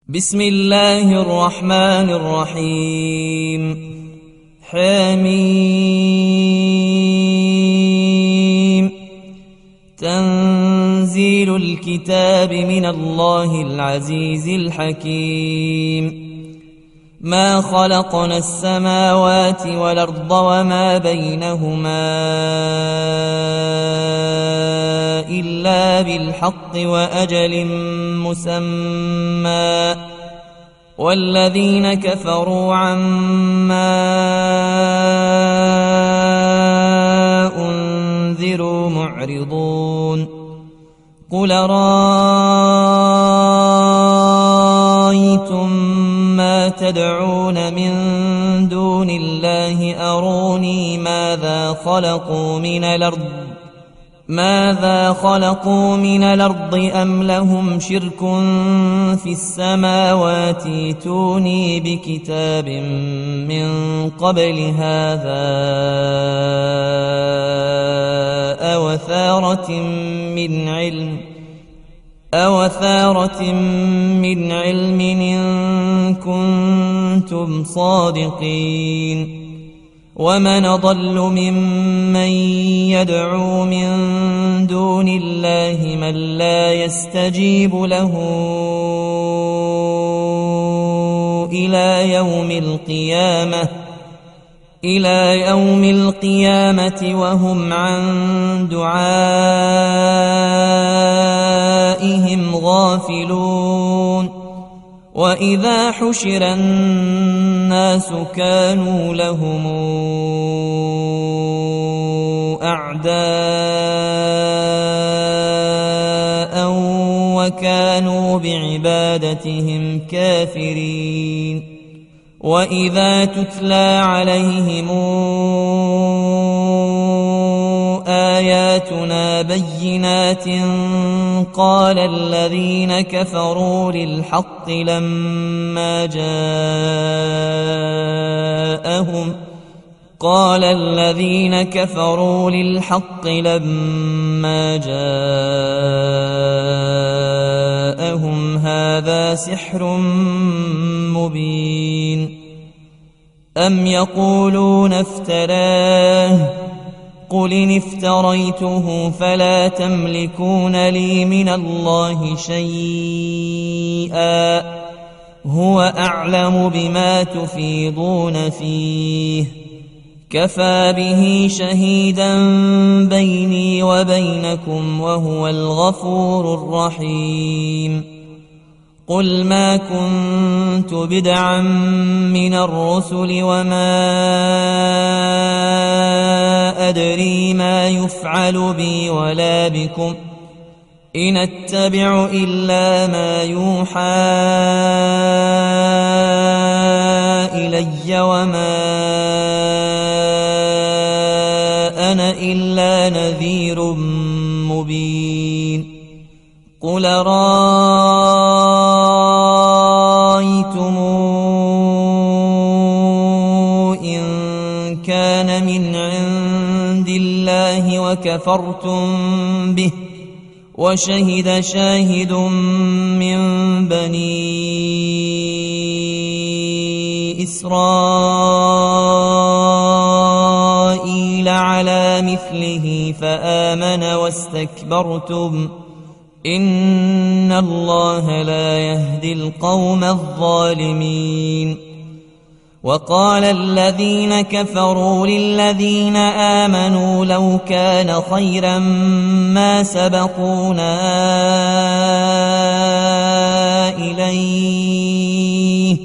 بسم الله الرحمن الرحيم حميم تنزيل الكتاب من الله العزيز الحكيم ما خلقنا السماوات والأرض وما بينهما إلا بالحق وأجل مسمى والذين كفروا عما أنذروا معرضون قل رأيتم ما تدعون من دون الله أروني ماذا خلقوا من الأرض أم لهم شرك في السماوات ائتوني بكتاب من قبل هذا أو أثارة من علم إن كنتم صادقين ومن أضل ممن يدعو من دون الله من لا يستجيب له إلى يوم القيامة وهم عن دعائهم غافلون وإذا حشر الناس كانوا لهم أعداء وكانوا بعبادتهم كافرين وإذا تتلى عليهم آياتنا بينات قال الذين كفروا للحق لما جاءهم هذا سحر مبين أم يقولون افتراه قل إن افتريته فلا تملكون لي من الله شيئا هو أعلم بما تفيضون فيه كفى به شهيدا بيني وبينكم وهو الغفور الرحيم قل ما كنت بدعا من الرسل وما أدري ما يفعل بي ولا بكم إن أتبع إلا ما يوحى إلي وما أنا إلا نذير مبين قل رأيتم إن كان من عند الله وكفرتم به وشهد شاهد من بني إسرائيل على مثله فآمن واستكبرتم إن الله لا يهدي القوم الظالمين وقال الذين كفروا للذين آمنوا لو كان خيرا ما سبقونا إليه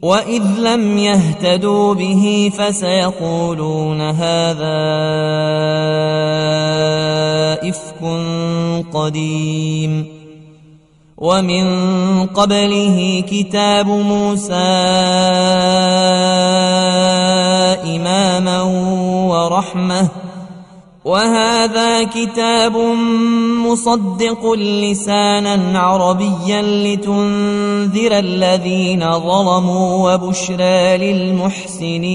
وإذ لم يهتدوا به فسيقولون هذا إفك قديم ومن قبله كتاب موسى إماما ورحمة وهذا كتاب مصدق لسانا عربيا لتنذر الذين ظلموا وبشرى للمحسنين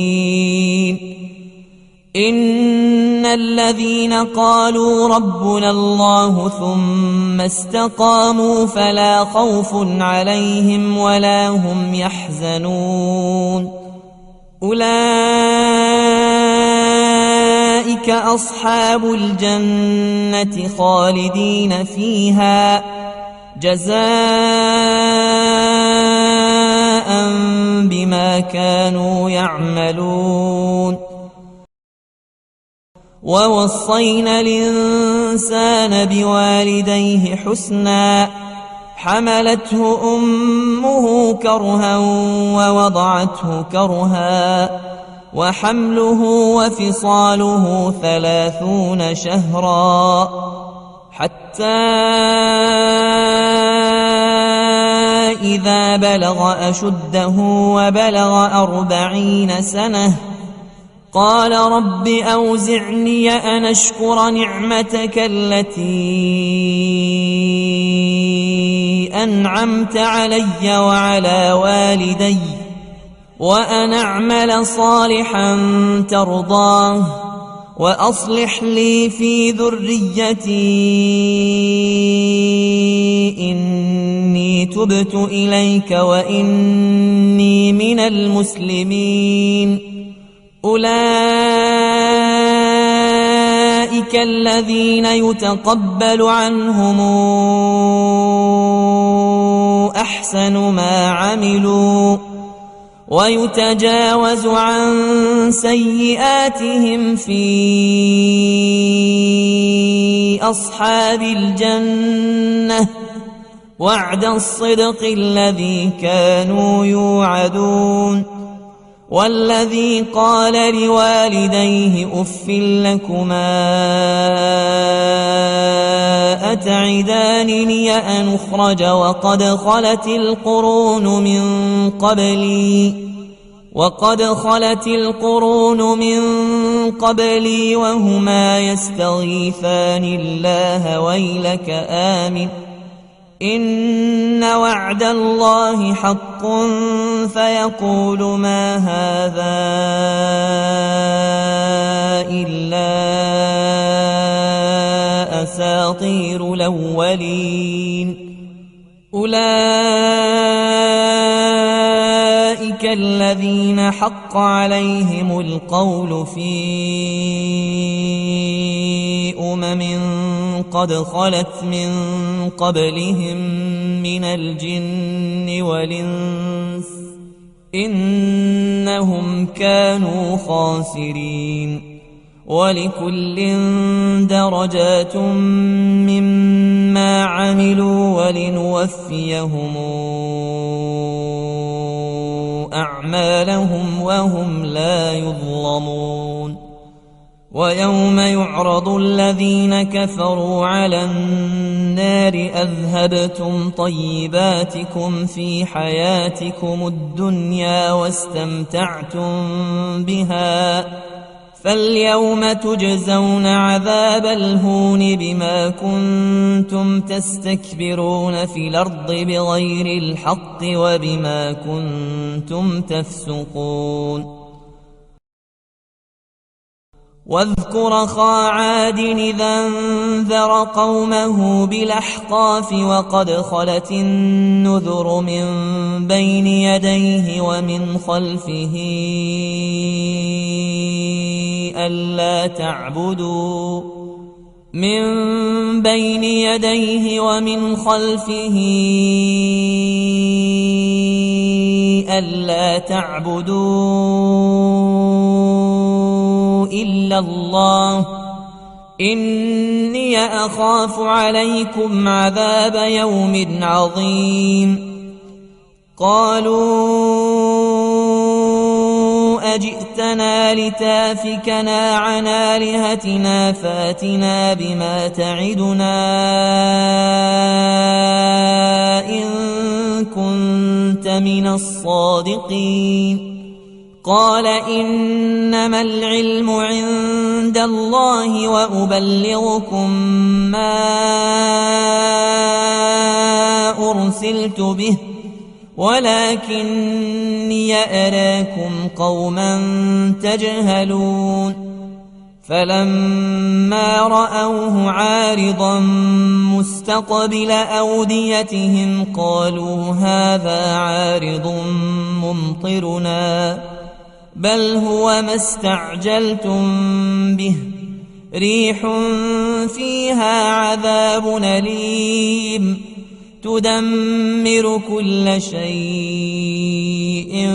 إن الذين قالوا ربنا الله ثم استقاموا فلا خوف عليهم ولا هم يحزنون أولئك أصحاب الجنة خالدين فيها جزاء بما كانوا يعملون ووصينا الإنسان بوالديه حسنا حملته أمه كرها ووضعته كرها وحمله وفصاله 30 شهرا حتى إذا بلغ أشده وبلغ 40 سنة قال رب أوزعني أن أشكر نعمتك التي أنعمت علي وعلى والدي وأن أعمل صالحا ترضاه وأصلح لي في ذريتي إني تبت إليك وإني من المسلمين أولئك الذين يتقبل عنهم أحسن ما عملوا ويتجاوز عن سيئاتهم في أصحاب الجنة وعد الصدق الذي كانوا يوعدون والذي قال لوالديه أف لكما أتعدانني أن أخرج وقد خلت القرون من قبلي وهما يستغيثان الله ويلك آمن إن وعد الله حق فيقول ما هذا إلا أساطير الأولين أولئك الذين حق عليهم القول في قد خلت من قبلهم من الجن والإنس إنهم كانوا خاسرين ولكل درجات مما عملوا ولنوفيهم أعمالهم وهم لا يظلمون ويوم يعرض الذين كفروا على النار أذهبتم طيباتكم في حياتكم الدنيا واستمتعتم بها فاليوم تجزون عذاب الهون بما كنتم تستكبرون في الأرض بغير الحق وبما كنتم تفسقون واذكر أخا عاد إذا أنذر قومه بالأحقاف وقد خلت النذر من بين يديه ومن خلفه ألا تعبدوا إلا الله إني أخاف عليكم عذاب يوم عظيم قالوا أجئتنا لتافكنا عن آلهتنا فاتنا بما تعدنا إن كنت من الصادقين قال إنما العلم عند الله وأبلغكم ما أرسلت به ولكني أراكم قوما تجهلون فلما رأوه عارضا مستقبل أوديتهم قالوا هذا عارض ممطرنا بل هو ما استعجلتم به ريح فيها عذاب أليم تدمر كل شيء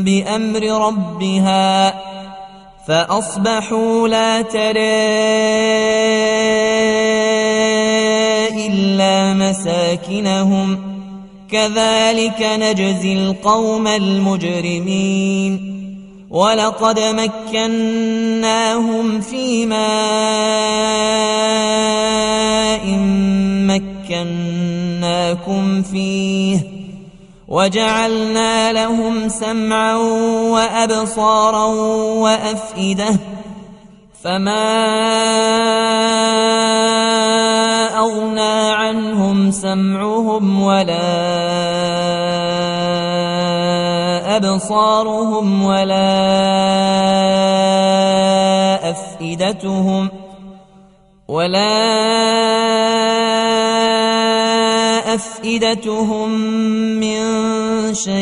بأمر ربها فأصبحوا لا ترى إلا مساكنهم كذلك نجزي القوم المجرمين ولقد مكناهم في ماء مكناكم فيه وجعلنا لهم سمعا وأبصارا وأفئدة فما أغنى عنهم سمعهم ولا أبصارهم ولا أفئدتهم من شيء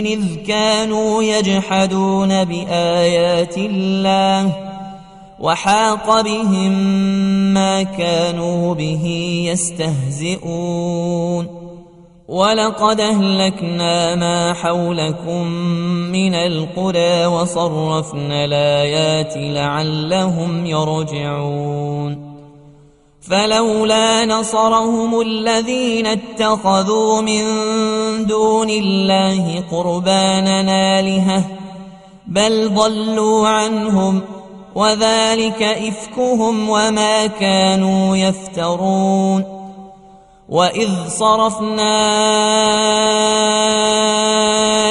إذ كانوا يجحدون بآيات الله وحاق بهم ما كانوا به يستهزئون ولقد أهلكنا ما حولكم من القرى وصرفنا الآيات لعلهم يرجعون فلولا نصرهم الذين اتخذوا من دون الله قربانا آلهة بل ضلوا عنهم وذلك إفكهم وما كانوا يفترون وإذ صرفنا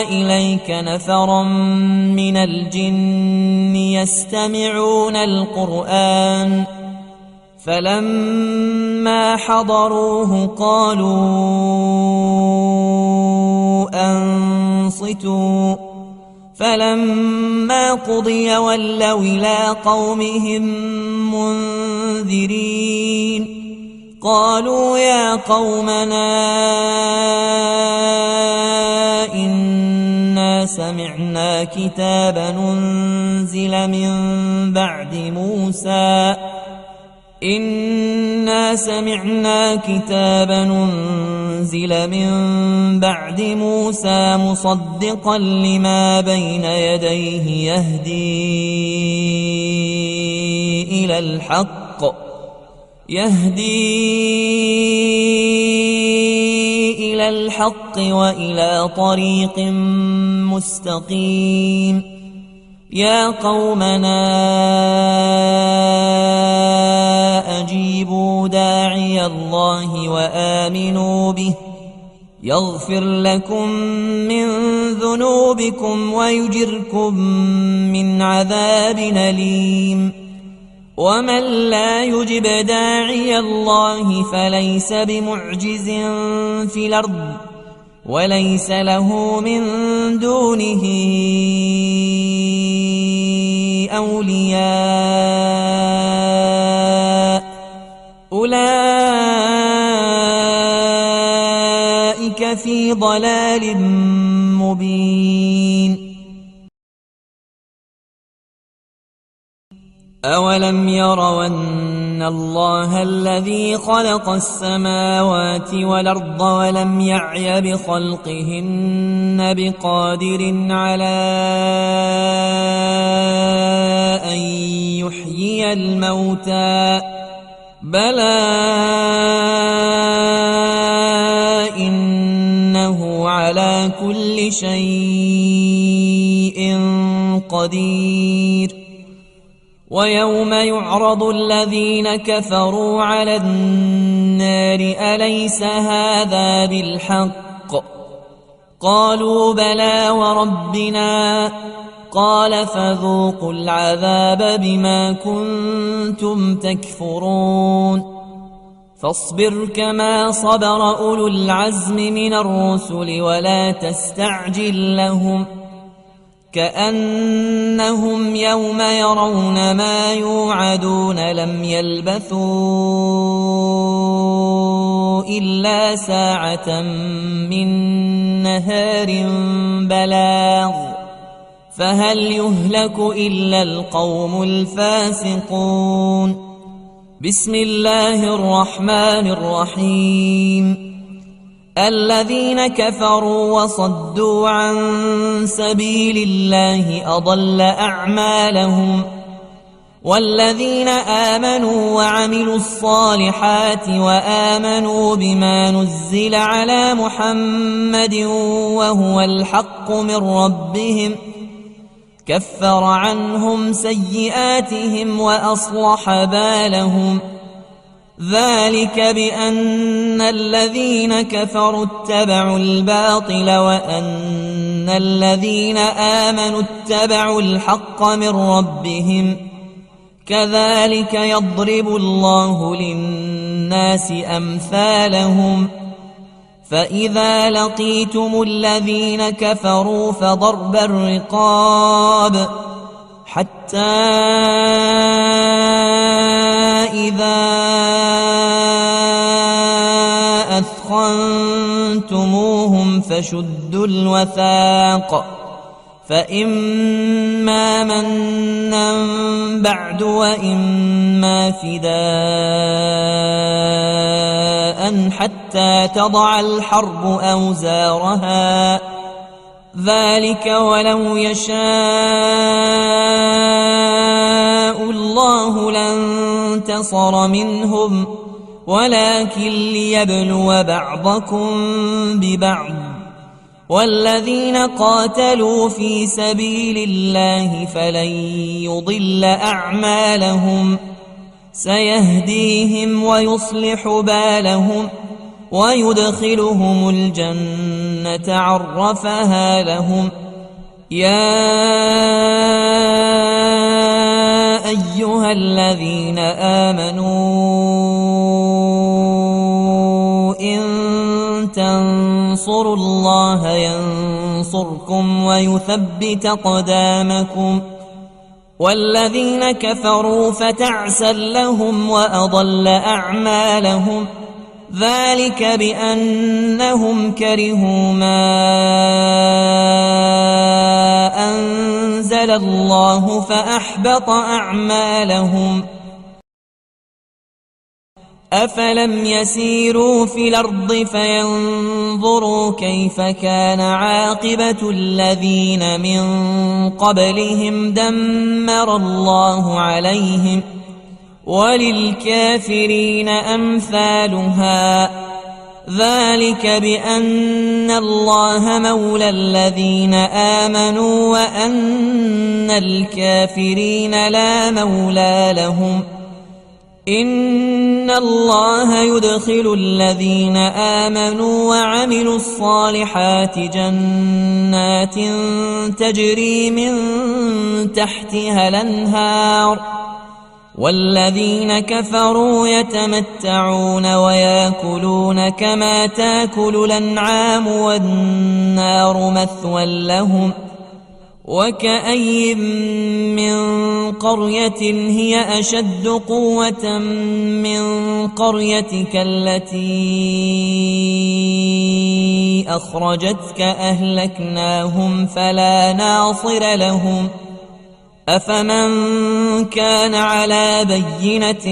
إليك نفرا من الجن يستمعون القرآن فلما حضروه قالوا أنصتوا فلما قضي ولوا إلى قومهم منذرين قالوا يا قومنا إنا سمعنا كتابا أنزل من بعد موسى مصدقا لما بين يديه يهدي إلى الحق وإلى طريق مستقيم يا قومنا أجيبوا داعي الله وآمنوا به يغفر لكم من ذنوبكم ويجركم من عذاب أليم ومن لا يجب داعي الله فليس بمعجز في الأرض وليس له من دونه أولياء أولئك في ضلال مبين أولم يروا أن الله الذي خلق السماوات والأرض ولم يعي بخلقهن بقادر على أن يحيي الموتى بلى إنه على كل شيء قدير ويوم يعرض الذين كفروا على النار أليس هذا بالحق قالوا بلى وربنا قال فذوقوا العذاب بما كنتم تكفرون فاصبر كما صبر أولو العزم من الرسل ولا تستعجل لهم كأنهم يوم يرون ما يوعدون لم يلبثوا إلا ساعة من نهار بلاغ فهل يهلك إلا القوم الفاسقون. بسم الله الرحمن الرحيم. الذين كفروا وصدوا عن سبيل الله أضل أعمالهم، والذين آمنوا وعملوا الصالحات وآمنوا بما نزل على محمد وهو الحق من ربهم كفر عنهم سيئاتهم وأصلح بالهم. ذلك بأن الذين كفروا اتبعوا الباطل وأن الذين آمنوا اتبعوا الحق من ربهم كذلك يضرب الله للناس أمثالهم. فإذا لقيتم الذين كفروا فضرب الرقاب حتى إذا أثخنتموهم فشدوا الوثاق فإما منا بعد وإما فداء حتى تضع الحرب أوزارها. ذلك ولو يشاء الله لانتصر منهم ولكن ليبلو بعضكم ببعض. والذين قاتلوا في سبيل الله فلن يضل أعمالهم سيهديهم ويصلح بالهم ويدخلهم الجنة عرفها لهم. يا أيها الذين آمنوا إن تنصروا الله ينصركم ويثبت أقدامكم. والذين كفروا فتعسا لهم وأضل أعمالهم. ذلك بأنهم كرهوا ما أنزل الله فأحبط أعمالهم. أفلم يسيروا في الأرض فينظروا كيف كان عاقبة الذين من قبلهم دمر الله عليهم وللكافرين أمثالها. ذلك بأن الله مولى الذين آمنوا وأن الكافرين لا مولى لهم. إن الله يدخل الذين آمنوا وعملوا الصالحات جنات تجري من تحتها الأنهار. والذين كفروا يتمتعون ويأكلون كما تأكل الأنعام والنار مثوى لهم. وكأي من قرية هي أشد قوة من قريتك التي أخرجتك أهلكناهم فلا ناصر لهم. أفمن كان على بينة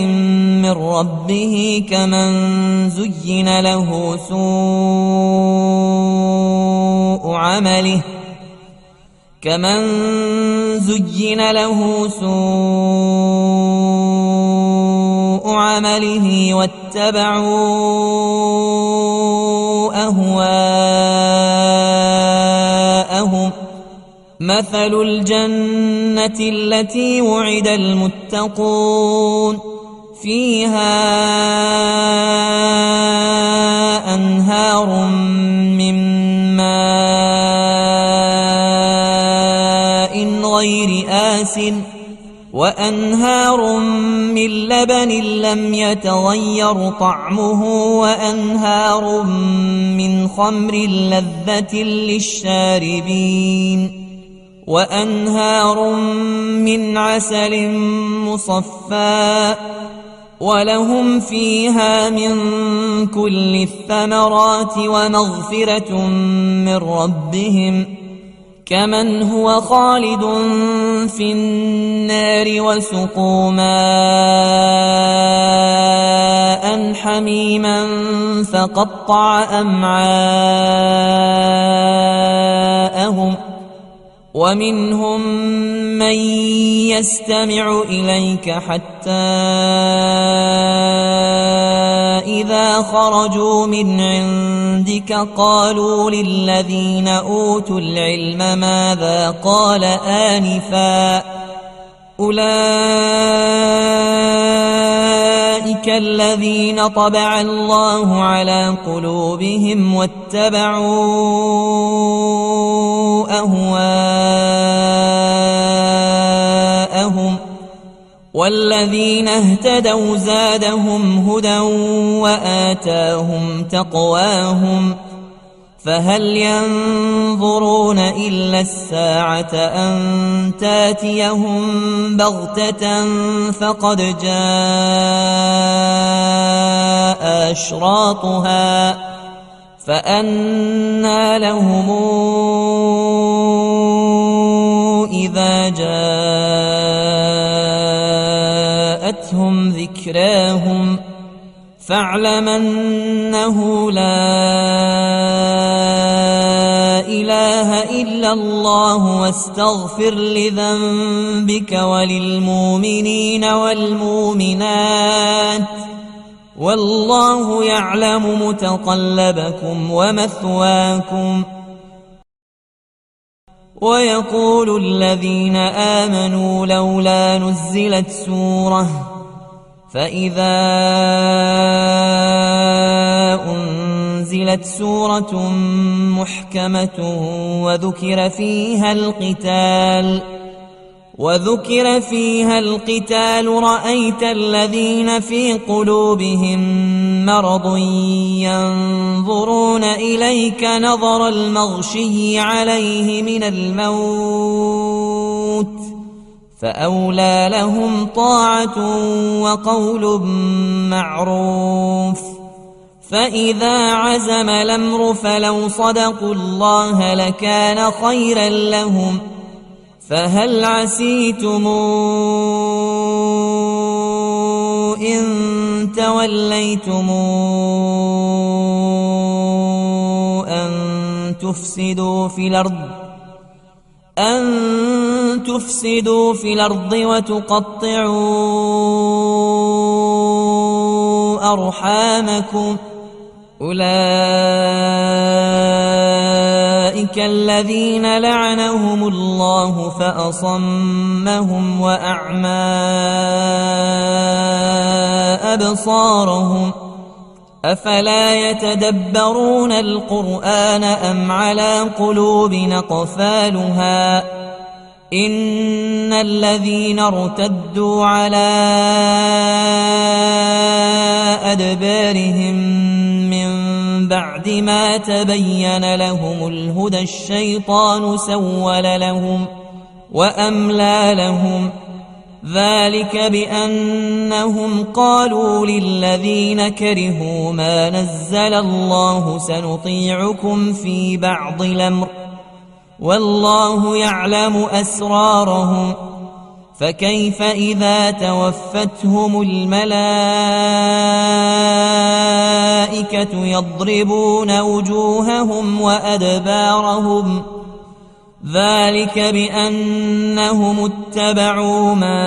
من ربه كمن زين له سوء عمله واتبعوا أهواءهم. مثل الجنة التي وعد المتقون فيها أنهار من ماء غير آسن وأنهار من لبن لم يتغير طعمه وأنهار من خمر لذة للشاربين وأنهار من عسل مصفى ولهم فيها من كل الثمرات ومغفرة من ربهم كمن هو خالد في النار وسقوا ماء حميما فقطع أمعاءهم ومنهم من يستمع إليك حتى إذا خرجوا من عندك قالوا للذين أوتوا العلم ماذا قال آنفا أولئك الذين طبع الله على قلوبهم واتبعوا أهواءهم والذين اهتدوا زادهم هدى وآتاهم تقواهم فهل ينظرون إلا الساعة أن تاتيهم بغتة فقد جاء أشراطها فأنى لهم إذا جاءتهم ذكراهم فاعلم أنه لا إله إلا الله واستغفر لذنبك وللمؤمنين والمؤمنات والله يعلم متقلبكم ومثواكم ويقول الذين آمنوا لولا نزلت سورة فإذا أنزلت سورة محكمة وذكر فيها القتال رأيت الذين في قلوبهم مرض ينظرون إليك نظر المغشي عليه من الموت فأولى لهم طاعة وقول معروف فإذا عزم الأمر فلو صدقوا الله لكان خيرا لهم فهل عسيتم إن توليتم أن تفسدوا في الأرض وتقطعوا أرحامكم أولئك الذين لعنهم الله فأصمهم وأعمى أبصارهم أفلا يتدبرون القرآن أم على قلوب أقفالها إن الذين ارتدوا على أدبارهم من بعد ما تبين لهم الهدى الشيطان سول لهم وأملى لهم ذلك بأنهم قالوا للذين كرهوا ما نزل الله سنطيعكم في بعض الأمر والله يعلم أسرارهم فكيف إذا توفتهم الملائكة يضربون وجوههم وأدبارهم ذلك بأنهم اتبعوا ما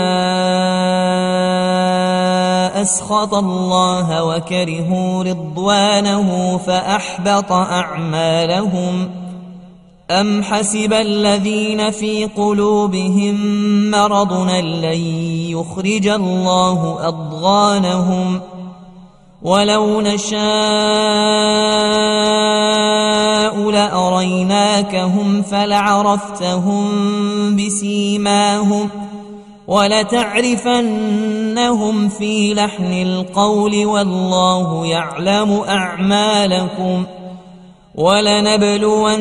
أسخط الله وكرهوا رضوانه فأحبط أعمالهم أم حسب الذين في قلوبهم مرض لن يخرج الله أضغانهم ولو نشاء لأريناكهم فلعرفتهم بسيماهم ولتعرفنهم في لحن القول والله يعلم أعمالكم ولنبلونكم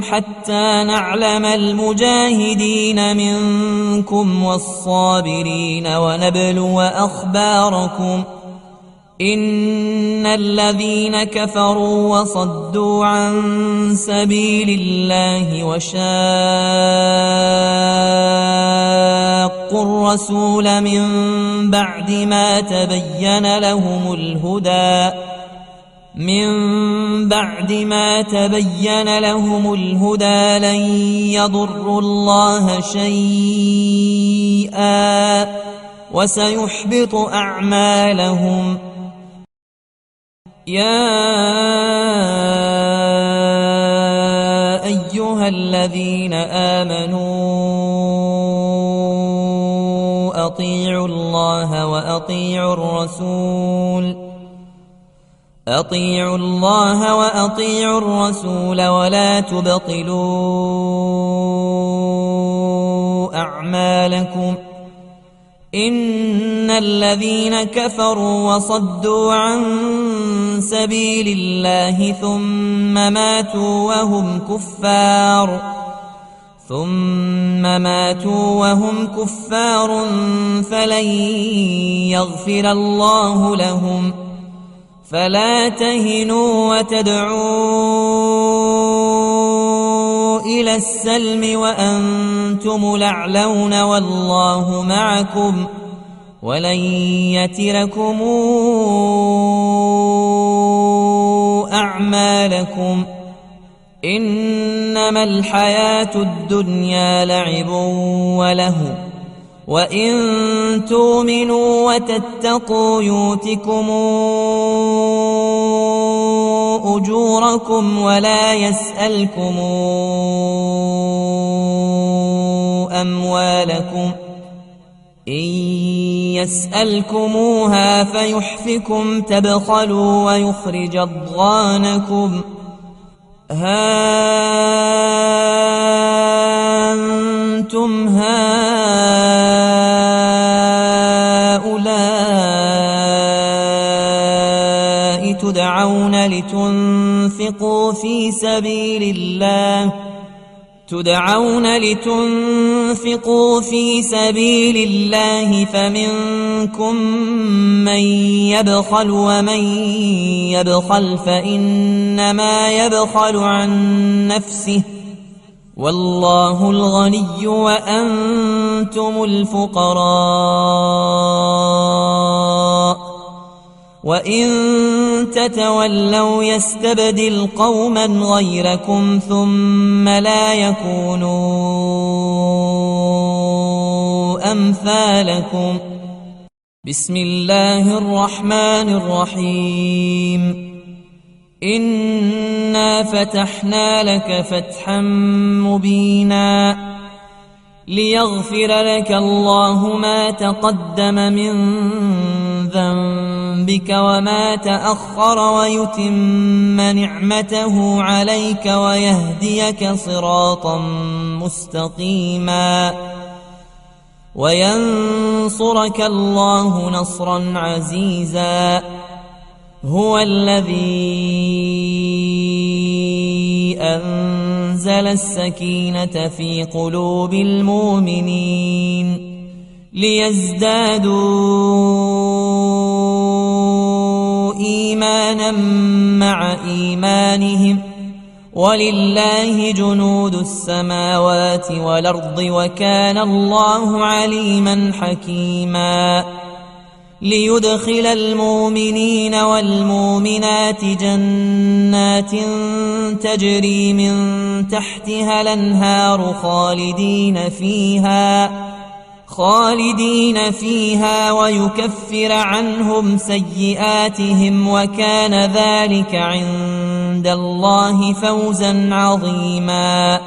حتى نعلم المجاهدين منكم والصابرين ونبلو أخباركم إن الذين كفروا وصدوا عن سبيل الله وشاقوا الرسول من بعد ما تبين لهم الهدى لن يضروا الله شيئا وسيحبط أعمالهم يا أيها الذين آمنوا أطيعوا الله وأطيعوا الرسول ولا تبطلوا أعمالكم إن الذين كفروا وصدوا عن سبيل الله ثم ماتوا وهم كفار فلن يغفر الله لهم فلا تهنوا وتدعوا إلى السلم وأنتم الأعلون والله معكم ولن يتركم أعمالكم إنما الحياة الدنيا لعب ولهو وإن تؤمنوا وتتقوا يؤتكم أجوركم ولا يسألكم أموالكم إن يسألكموها فيحفكم تبخلوا ويخرج أضغانكم ها أنتم هؤلاء تدعون لتنفقوا في سبيل الله فمنكم من يبخل ومن يبخل فإنما يبخل عن نفسه والله الغني وأنتم الفقراء وإن تتولوا يستبدل قوما غيركم ثم لا يكونوا أمثالكم بسم الله الرحمن الرحيم إنا فتحنا لك فتحا مبينا ليغفر لك الله ما تقدم من ذنبك وما تأخر ويتم نعمته عليك ويهديك صراطا مستقيما وينصرك الله نصرا عزيزا هو الذي أنزل السكينة في قلوب المؤمنين ليزدادوا إيمانا مع إيمانهم ولله جنود السماوات والأرض وكان الله عليما حكيما ليدخل المؤمنين والمؤمنات جنات تجري من تحتها الأنهار خالدين فيها ويكفر عنهم سيئاتهم وكان ذلك عند الله فوزا عظيما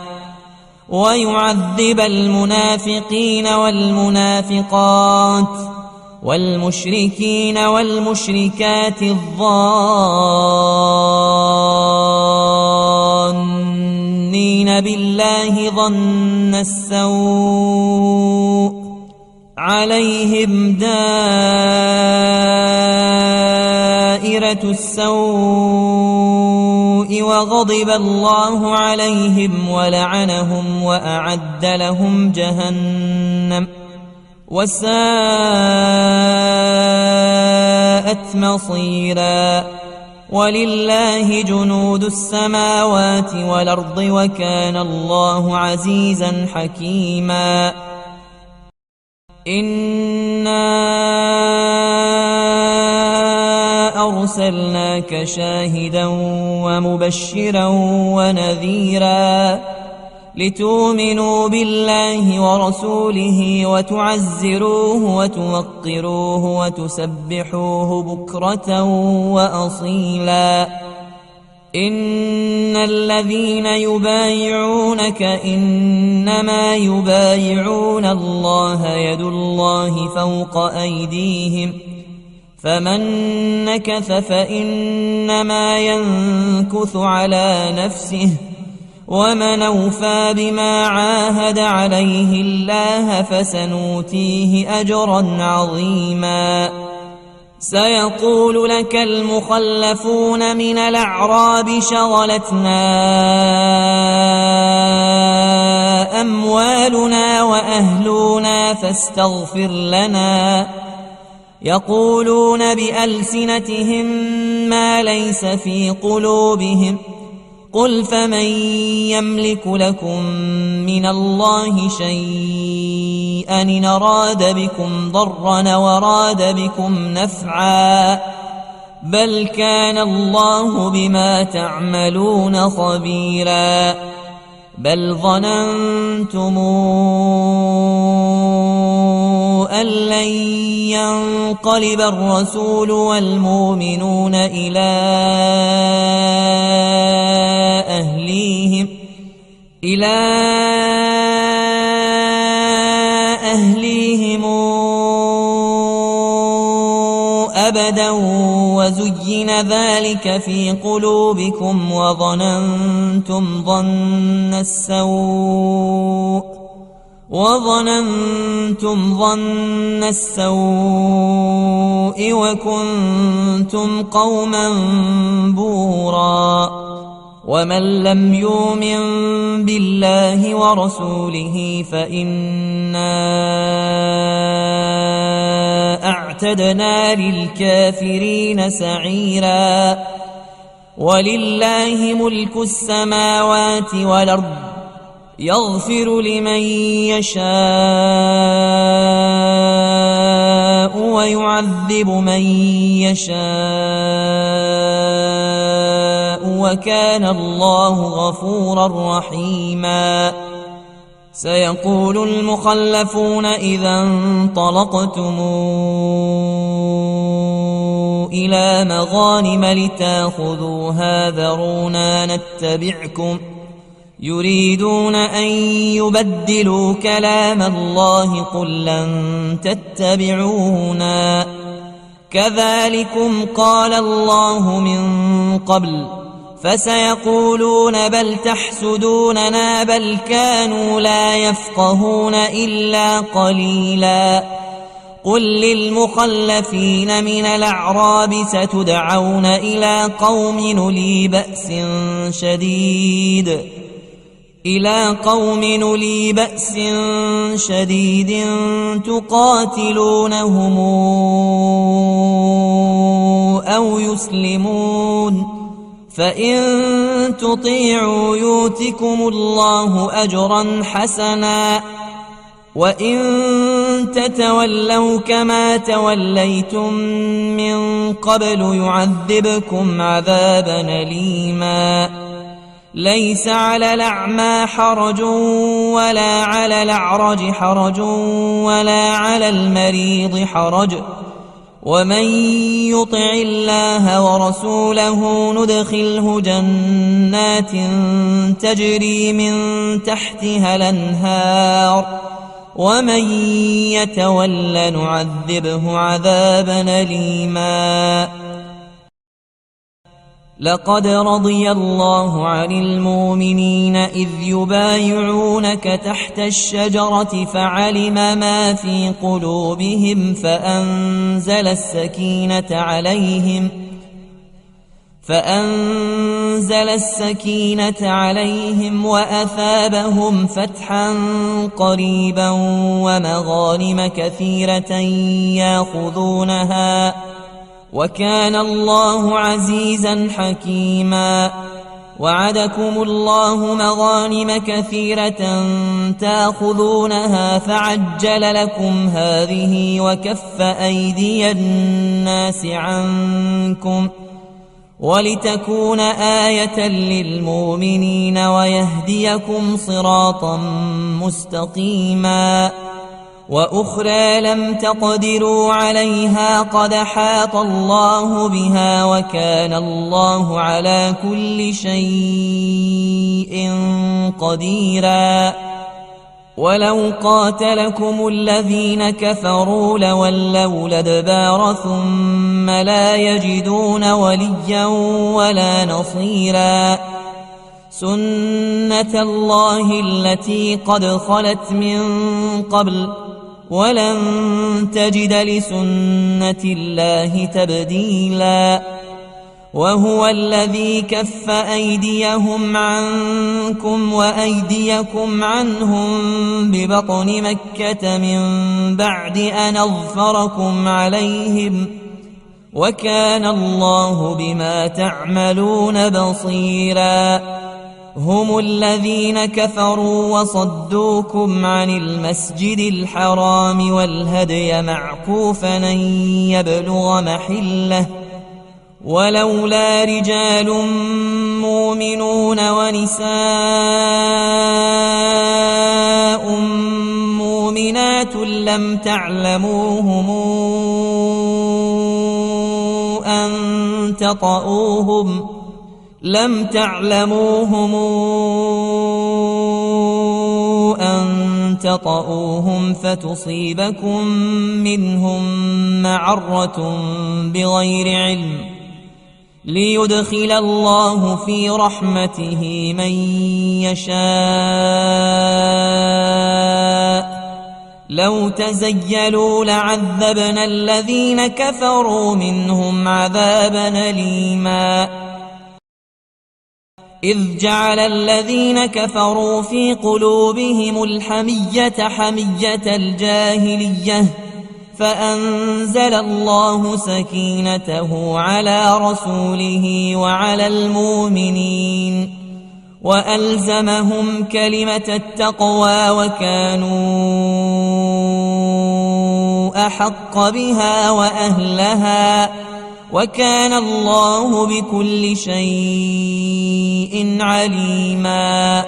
ويعذب المنافقين والمنافقات والمشركين والمشركات الظانين بالله ظن السوء عليهم دائرة السوء السوء وغضب الله عليهم ولعنهم وأعد لهم جهنم وساءت مصيرا ولله جنود السماوات والأرض وكان الله عزيزا حكيما إنا أرسلناك شاهدا ومبشرا ونذيرا لتؤمنوا بالله ورسوله وتعزروه وتوقروه وتسبحوه بكرة وأصيلا إن الذين يبايعونك إنما يبايعون الله يد الله فوق أيديهم فمن نكث فإنما ينكث على نفسه ومن أوفى بما عاهد عليه الله فسنؤتيه أجرا عظيما سيقول لك المخلفون من الأعراب شغلتنا أموالنا وأهلنا فاستغفر لنا يقولون بألسنتهم ما ليس في قلوبهم قل فمن يملك لكم من الله شيئا إن أراد بكم ضرا وراد بكم نفعا بل كان الله بما تعملون خبيرا بل ظننتم أن لن ينقلب الرسول والمؤمنون إلى أهليهم أبدا وزين ذلك في قلوبكم وظننتم ظن السوء وكنتم قوما بورا ومن لم يؤمن بالله ورسوله فإنا أعتدنا للكافرين سعيرا ولله ملك السماوات والأرض يغفر لمن يشاء ويعذب من يشاء وكان الله غفورا رحيما سيقول المخلفون إذا انطلقتم إلى مغانم لتاخذوها ذرونا نتبعكم يريدون أن يبدلوا كلام الله قل لن تتبعونا كذلكم قال الله من قبل فسيقولون بل تحسدوننا بل كانوا لا يفقهون إلا قليلا قل للمخلفين من الأعراب ستدعون إلى قوم أولي بأس شديد تقاتلونهم أو يسلمون فإن تطيعوا يؤتكم الله أجرا حسنا وإن تتولوا كما توليتم من قبل يعذبكم عذابا أليما ليس على الأعمى حرج ولا على الأعرج حرج ولا على المريض حرج ومن يطع الله ورسوله ندخله جنات تجري من تحتها الأنهار ومن يتول نعذبه عذابا أليما لقد رضي الله عن المؤمنين إذ يبايعونك تحت الشجرة فعلم ما في قلوبهم فأنزل السكينة عليهم وأثابهم فتحا قريبا ومغانم كثيرة ياخذونها، وكان الله عزيزا حكيما. وعدكم الله مغانم كثيرة تاخذونها فعجل لكم هذه وكف أيدي الناس عنكم ولتكون آية للمؤمنين ويهديكم صراطا مستقيما. وأخرى لم تقدروا عليها قد حاط الله بها وكان الله على كل شيء قديرا. ولو قاتلكم الذين كفروا لولوا الأدبار ثم لا يجدون وليا ولا نصيرا. سنة الله التي قد خلت من قبل ولن تجد لسنة الله تبديلا. وهو الذي كف أيديهم عنكم وأيديكم عنهم ببطن مكة من بعد أن أظفركم عليهم وكان الله بما تعملون بصيرا. هم الذين كفروا وصدوكم عن المسجد الحرام والهدي معكوفا أن يبلغ محله ولولا رجال مؤمنون ونساء مؤمنات لم تعلموهم أن تطؤوهم فتصيبكم منهم معرة بغير علم ليدخل الله في رحمته من يشاء. لو تزيلوا لعذبنا الذين كفروا منهم عذابا أليما. إذ جعل الذين كفروا في قلوبهم الحمية حمية الجاهلية فأنزل الله سكينته على رسوله وعلى المؤمنين وألزمهم كلمة التقوى وكانوا أحق بها وأهلها وكان الله بكل شيء عليما.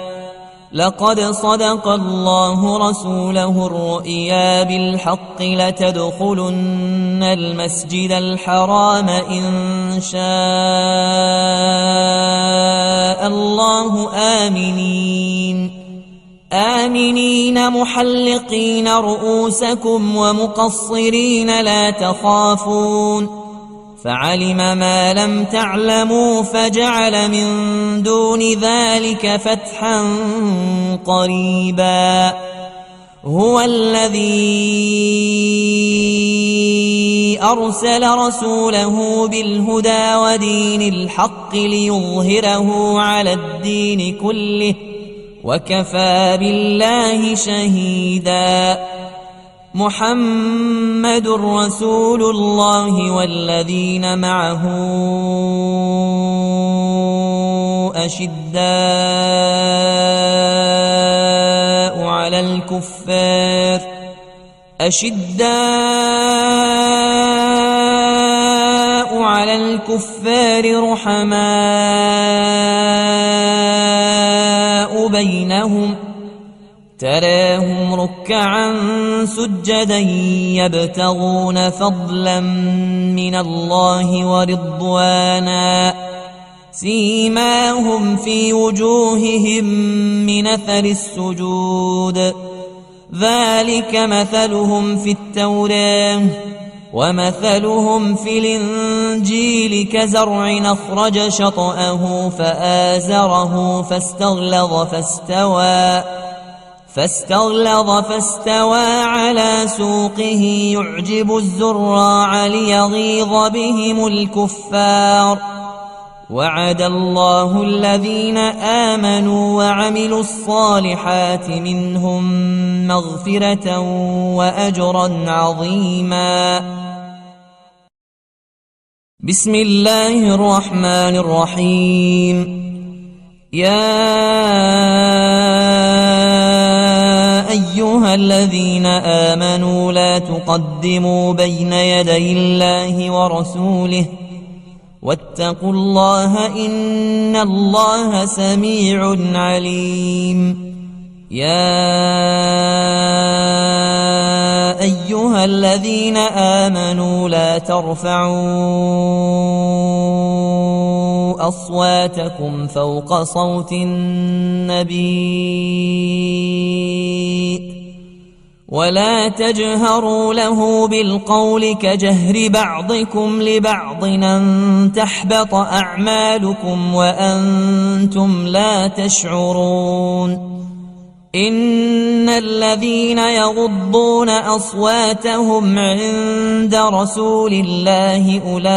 لقد صدق الله رسوله الرؤيا بالحق لتدخلن المسجد الحرام إن شاء الله آمنين محلقين رؤوسكم ومقصرين لا تخافون فعلم ما لم تعلموا فجعل من دون ذلك فتحا قريبا. هو الذي أرسل رسوله بالهدى ودين الحق ليظهره على الدين كله وكفى بالله شهيدا. محمد رسول الله والذين معه أشداء على الكفار رحماء بينهم تراهم ركعا سجدا يبتغون فضلا من الله ورضوانا سيماهم في وجوههم من أثر السجود ذلك مثلهم في التوراة ومثلهم في الإنجيل كزرع أخرج شطأه فآزره فاستغلظ فاستوى على سوقه يعجب الزراع ليغيظ بهم الكفار وعد الله الذين آمنوا وعملوا الصالحات منهم مغفرة وأجرا عظيما. بسم الله الرحمن الرحيم. يا أيها الذين آمنوا لا تقدموا بين يدي الله ورسوله واتقوا الله إن الله سميع عليم. يا أيها الذين آمنوا لا ترفعوا أصواتكم فوق صوت النبي ولا تجهروا له بالقول كجهر بعضكم لبعض أن تحبط أعمالكم وأنتم لا تشعرون. إن الذين يغضون أصواتهم عند رسول الله أولئك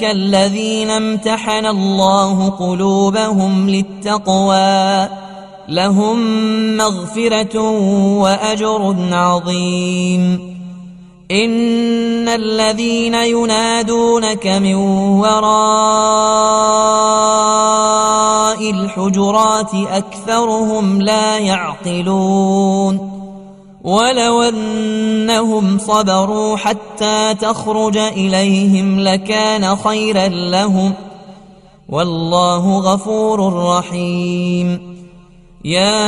الذين امتحن الله قلوبهم للتقوى لهم مغفرة وأجر عظيم. إن الذين ينادونك من وراء الحجرات أكثرهم لا يعقلون. ولو أنهم صبروا حتى تخرج إليهم لكان خيرا لهم والله غفور رحيم. يا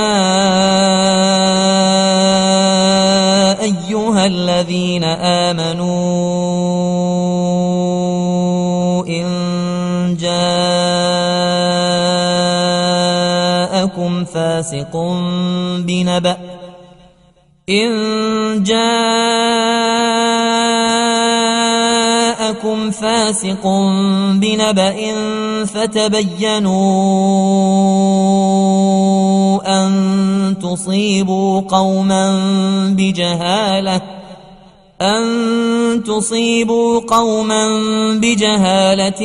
أيها الذين آمنوا إن جاءكم فاسق بنبأ فتبينوا أن تصيبوا قوما بجهالة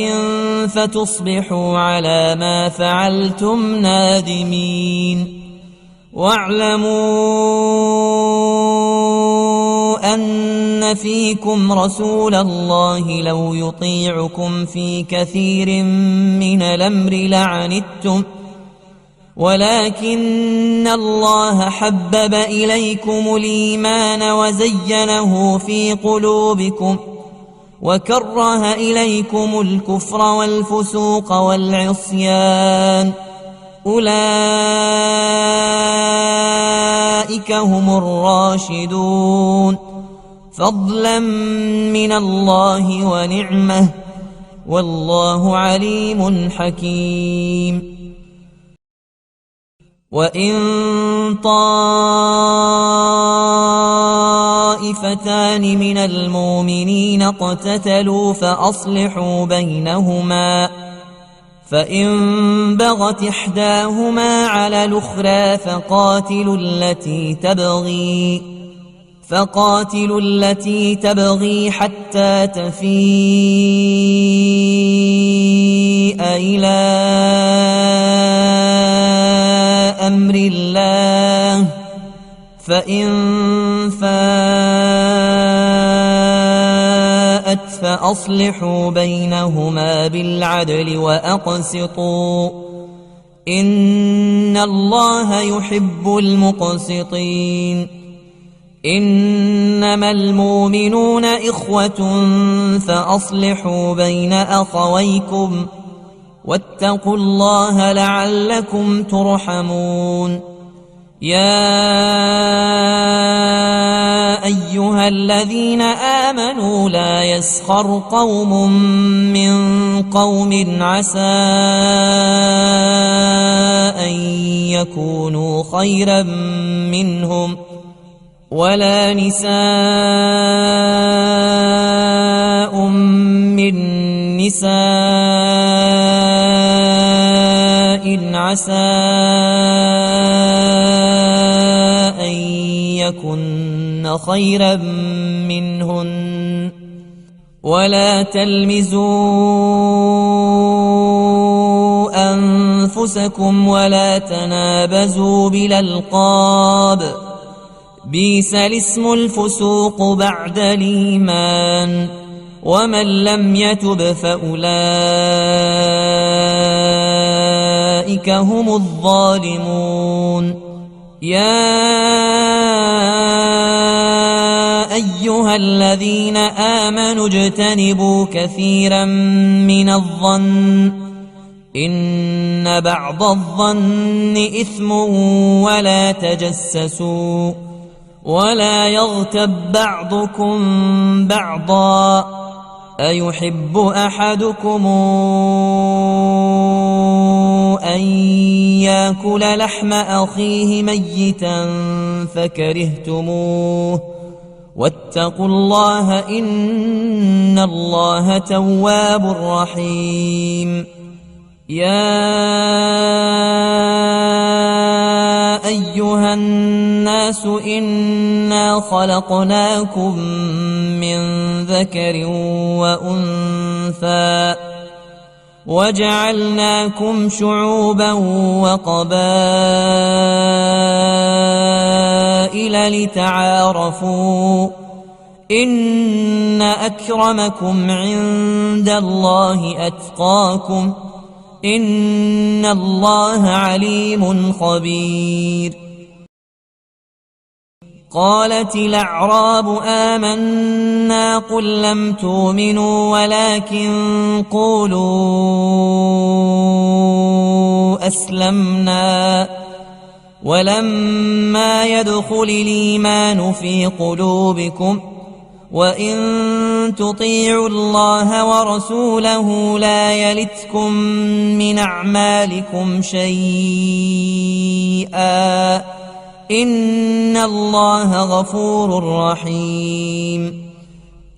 فتصبحوا على ما فعلتم نادمين. واعلموا أن فيكم رسول الله لو يطيعكم في كثير من الأمر لعنتم ولكن الله حبب إليكم الإيمان وزينه في قلوبكم وكره إليكم الكفر والفسوق والعصيان أولئك هم الراشدون فضلا من الله ونعمه والله عليم حكيم. وإن طائفتان من المؤمنين اقتتلوا فأصلحوا بينهما فإن بغت إحداهما على الأخرى فقاتلوا التي تبغي حتى تفيء إلى أمر الله فإن فاءت فأصلحوا بينهما بالعدل وأقسطوا إن الله يحب المقسطين. إنما المؤمنون إخوة فأصلحوا بين أخويكم واتقوا الله لعلكم ترحمون. يا أيها الذين آمنوا لا يسخر قوم من قوم عسى أن يكونوا خيرا منهم ولا نساء من نساء عسى أن يكن خيرا منهن ولا تلمزوا أنفسكم ولا تنابزوا بالألقاب بئس الاسم الفسوق بعد الإيمان ومن لم يتب فأولئك هم الظالمون يا أيها الذين آمنوا اجتنبوا كثيرا من الظن إن بعض الظن إثم ولا تجسسوا ولا يغتب بعضكم بعضا أيحب أحدكم أن يأكل لحم أخيه ميتا فكرهتموه واتقوا الله إن الله تواب رحيم يا أيها الناس إنا خلقناكم من ذكر وأنثى وجعلناكم شعوبا وقبائل لتعارفوا إن أكرمكم عند الله أتقاكم إن الله عليم خبير قالت الأعراب آمنا قل لم تؤمنوا ولكن قولوا أسلمنا ولما يدخل الإيمان في قلوبكم وإن تطيعوا الله ورسوله لا يلتكم من أعمالكم شيئا إن الله غفور رحيم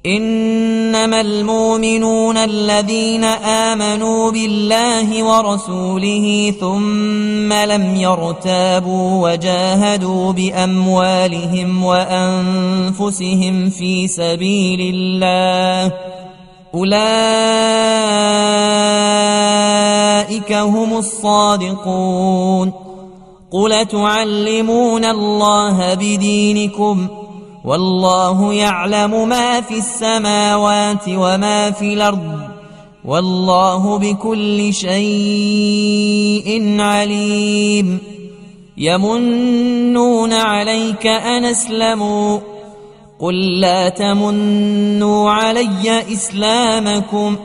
إنما المؤمنون الذين آمنوا بالله ورسوله ثم لم يرتابوا وجاهدوا بأموالهم وأنفسهم في سبيل الله أولئك هم الصادقون قل تعلمون الله بدينكم والله يعلم ما في السماوات وما في الأرض والله بكل شيء عليم يمنون عليك أن أسلموا قل لا تمنوا علي إسلامكم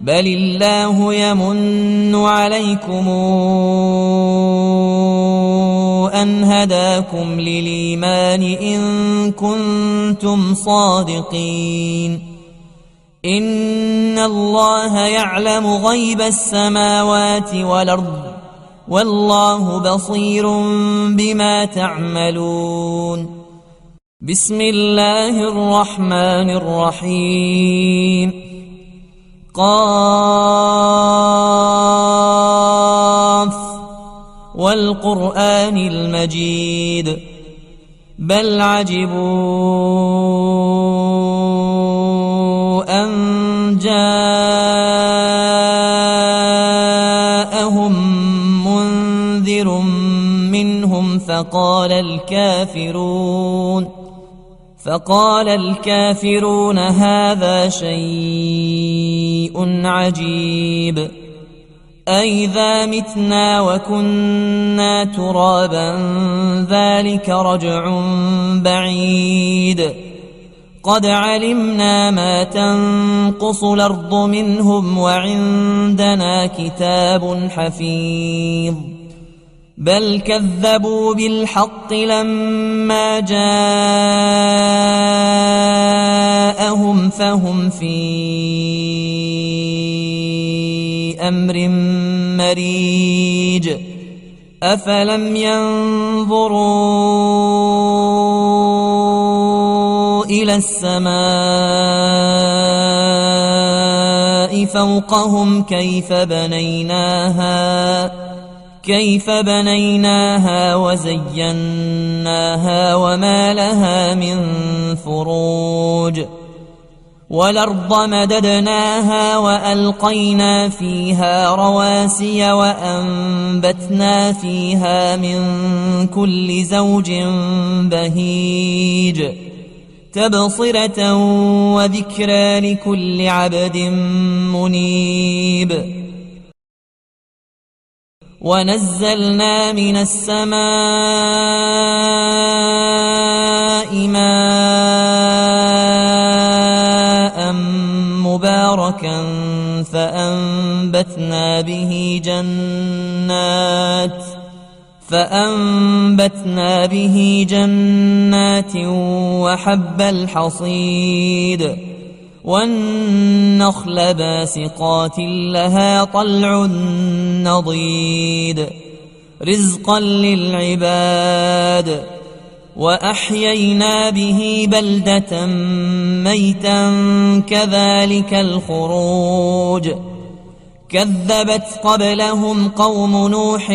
بل الله يمن عليكم أن هداكم للإيمان إن كنتم صادقين إن الله يعلم غيب السماوات والأرض والله بصير بما تعملون بسم الله الرحمن الرحيم قاف والقرآن المجيد بل عجبوا أن جاءهم منذر منهم فقال الكافرون هذا شيء عجيب أئذا متنا وكنا ترابا ذلك رجع بعيد قد علمنا ما تنقص الأرض منهم وعندنا كتاب حفيظ بل كذبوا بالحق لما جاءهم فهم في أمر مريج أفلم ينظروا إلى السماء فوقهم كيف بنيناها وزيناها وما لها من فروج والأرض مددناها وألقينا فيها رواسي وأنبتنا فيها من كل زوج بهيج تبصرة وذكرى لكل عبد منيب. ونزلنا من السماء ماء مباركا فأنبتنا به جنات وحب الحصيد والنخل باسقات لها طلع نضيد رزقا للعباد. وأحيينا به بلدة ميتا كذلك الخروج. كذبت قبلهم قوم نوح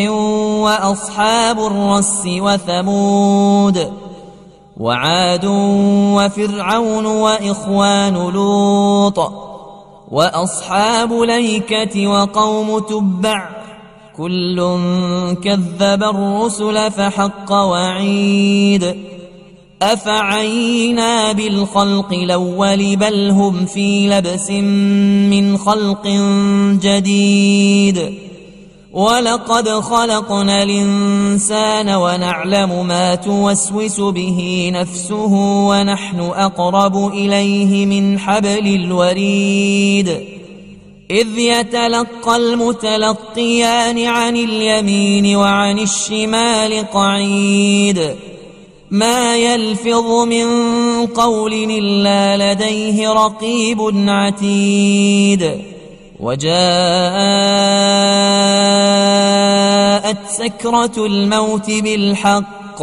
وأصحاب الرس وثمود وعاد وفرعون وإخوان لوط وأصحاب الأيكة وقوم تبع كل كذب الرسل فحق وعيد. أفعينا بالخلق الأول بل هم في لبس من خلق جديد. ولقد خلقنا الإنسان ونعلم ما توسوس به نفسه ونحن أقرب إليه من حبل الوريد. إذ يتلقى المتلقيان عن اليمين وعن الشمال قعيد ما يلفظ من قول إلا لديه رقيب عتيد. وجاءت سكرة الموت بالحق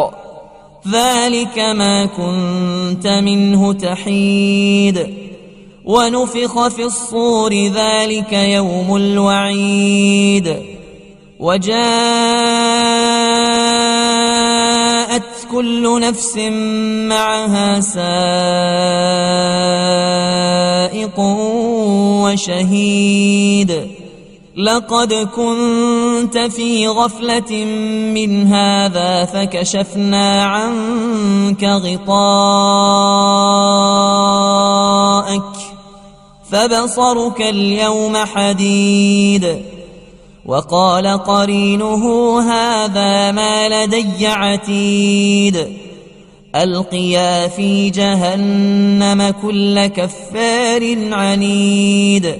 ذلك ما كنت منه تحيد. ونفخ في الصور ذلك يوم الوعيد. وجاءت كل نفس معها سائق وشهيد. لقد كنت في غفلة من هذا فكشفنا عنك غطاءك فبصرك اليوم حديد. وقال قرينه هذا ما لدي عتيد. ألقيا في جهنم كل كفار عنيد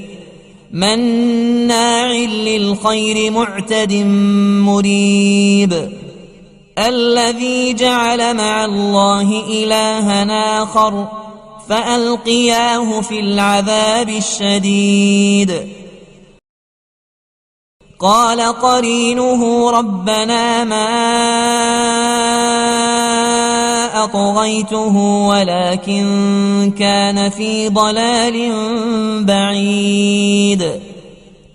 مناع للخير معتد مريب. الذي جعل مع الله إلها آخر فألقياه في العذاب الشديد. قال قرينه ربنا ما أطغيته ولكن كان في ضلال بعيد.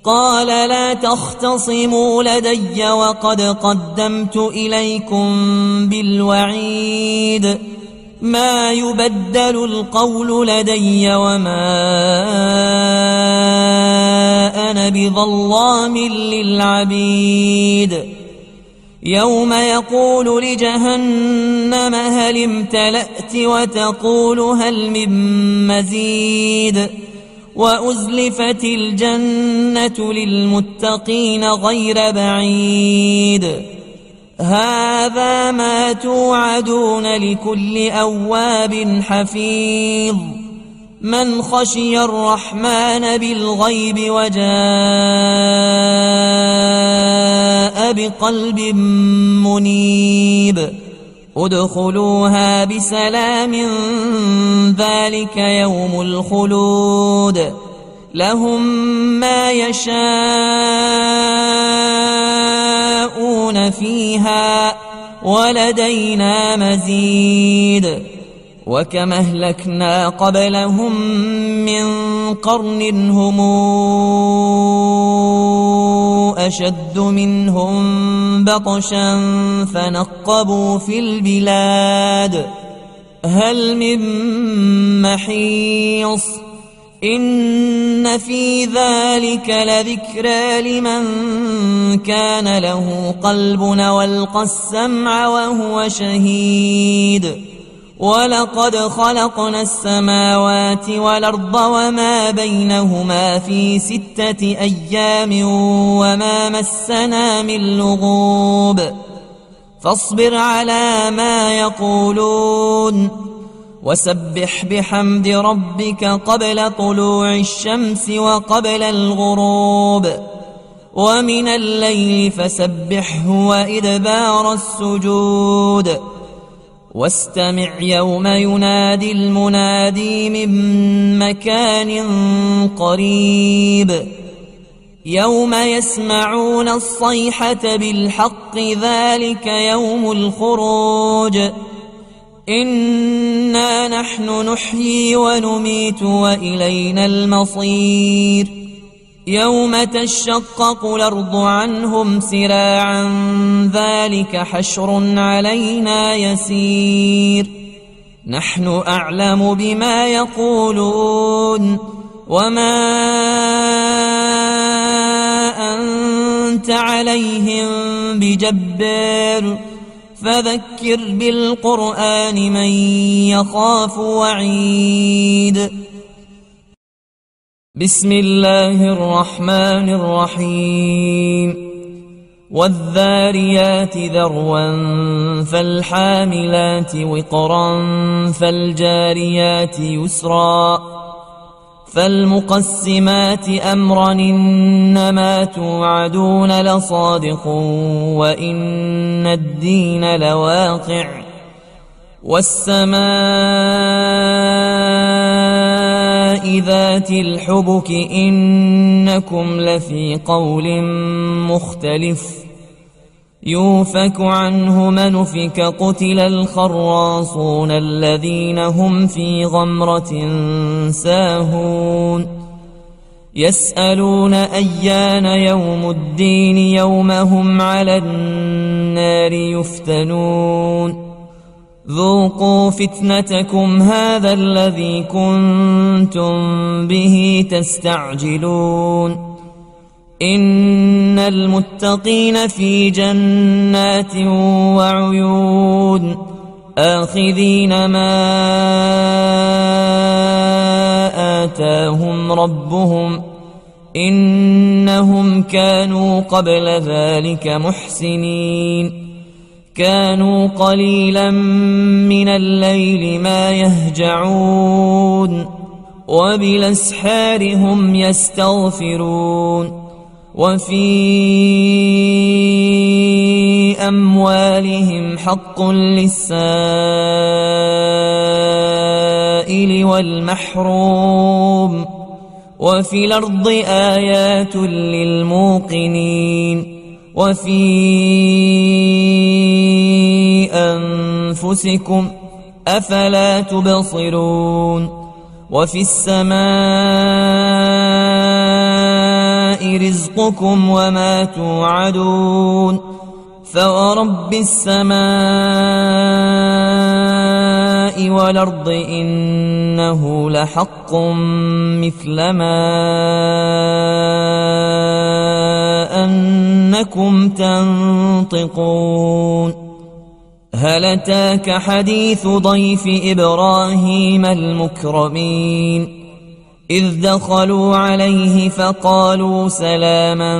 قال لا تختصموا لدي وقد قدمت إليكم بالوعيد. ما يبدل القول لدي وما أنا بظلام للعبيد. يوم يقول لجهنم هل امتلأت وتقول هل من مزيد. وأزلفت الجنة للمتقين غير بعيد. هذا ما توعدون لكل أواب حفيظ من خشي الرحمن بالغيب وجاء بقلب منيب. ادخلوها بسلام ذلك يوم الخلود. لهم ما يشاءون فيها ولدينا مزيد. وكم أهلكنا قبلهم من قرن هم أشد منهم بطشا فنقبوا في البلاد هل من محيص. إن في ذلك لذكرى لمن كان له قلب والقى السمع وهو شهيد ولقد خلقنا السماوات والأرض وما بينهما في 6 أيام وما مسنا من لغوب فاصبر على ما يقولون وسبح بحمد ربك قبل طلوع الشمس وقبل الغروب ومن الليل فسبحه وإدبار السجود واستمع يوم ينادي المنادي من مكان قريب يوم يسمعون الصيحة بالحق ذلك يوم الخروج إنا نحن نحيي ونميت وإلينا المصير يوم تشقق الأرض عنهم سراعا ذلك حشر علينا يسير نحن أعلم بما يقولون وما أنت عليهم بجبار فذكر بالقرآن من يخاف وعيد بسم الله الرحمن الرحيم والذاريات ذروا فالحاملات وقرا فالجاريات يسرا فالمقسمات أمرا إنما توعدون لصادق وإن الدين لواقع والسماء ذات الحبك إنكم لفي قول مختلف يوفك عنه من أفك قتل الخراصون الذين هم في غمرة ساهون يسألون أيان يوم الدين يوم هم على النار يفتنون ذوقوا فتنتكم هذا الذي كنتم به تستعجلون إن المتقين في جنات وعيون آخذين ما آتاهم ربهم إنهم كانوا قبل ذلك محسنين كانوا قليلا من الليل ما يهجعون وبالأسحار هم يستغفرون وفي أموالهم حق للسائل والمحروم وفي الأرض آيات للموقنين وفي أنفسكم أفلا تبصرون وفي السماء رزقكم وما توعدون فورب السماء والأرض إنه لحق مثل ما أنكم تنطقون هل أتاك حديث ضيف إبراهيم المكرمين إذ دخلوا عليه فقالوا سلاما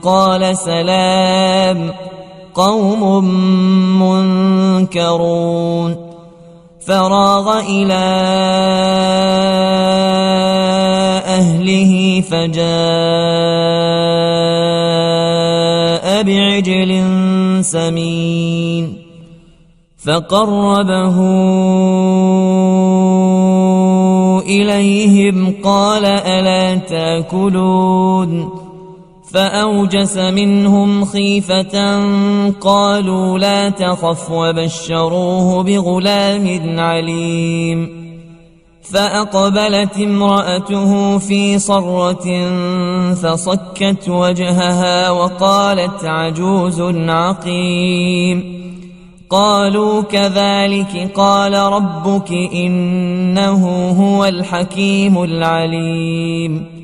قال سلام قوم منكرون فراغ إلى أهله فجاء بعجل سمين فقربه إليهم قال ألا تاكلون فأوجس منهم خيفة قالوا لا تخف وبشروه بغلام عليم فأقبلت امرأته في صرة فصكت وجهها وقالت عجوز عقيم قالوا كذلك قال ربك إنه هو الحكيم العليم